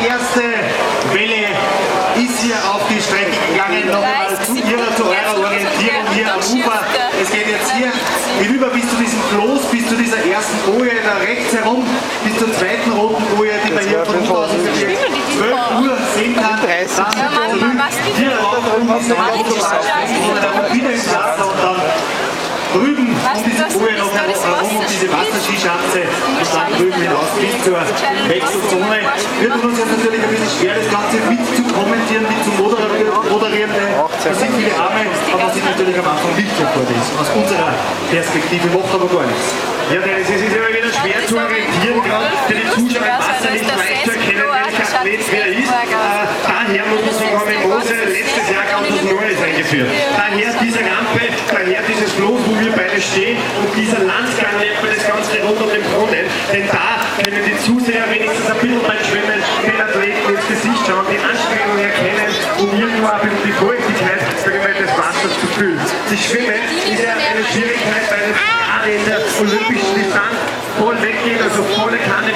erste Welle ist hier auf die Strecke gegangen. Nochmal zu eurer Orientierung hier am Ufer. Es geht jetzt hier hinüber bis zu diesem Floß, bis zu dieser ersten Boje da rechts herum, bis zur zweiten roten Boje, die man hier von Ufer aus ungefähr 12 Uhr sehen kann. Dann zurück hier rauf um diese Autobahn und dann wieder ins Wasser und dann drüben um diese Boje noch herum, um diese Wasserskischanze und dann drüben hinaus bis zur Wechselzone. Wird uns jetzt natürlich ein bisschen schwer, das Ganze mit zu kommentieren, mit zu moderieren, denn da sind viele Arme, aber sind natürlich am Anfang nicht so gut ist. Aus unserer Perspektive macht aber gar nichts. Ja, Dennis, es ist immer wieder schwer zu orientieren, gerade für die Zuschauer im Wasser nicht leicht zu erkennen, welcher Athlet wer ist. Daher muss man sagen, haben wir Mose letztes Jahr ganz was Neues eingeführt. Daher diese Rampe, daher dieses Floß, wo wir beide stehen, und dieser Landsgang nennt man das Ganze rund um den Brunnen, denn da können die Zuseher wenigstens ein bisschen beim Schwimmen den Athleten ins Gesicht schauen, die Anstrengung erkennen und irgendwo auch die Feuchtigkeit des Wassers zu fühlen. Das Schwimmen ist ja eine Schwierigkeit, weil es gerade in der olympischen Distanz voll weggeht, also volle Kanne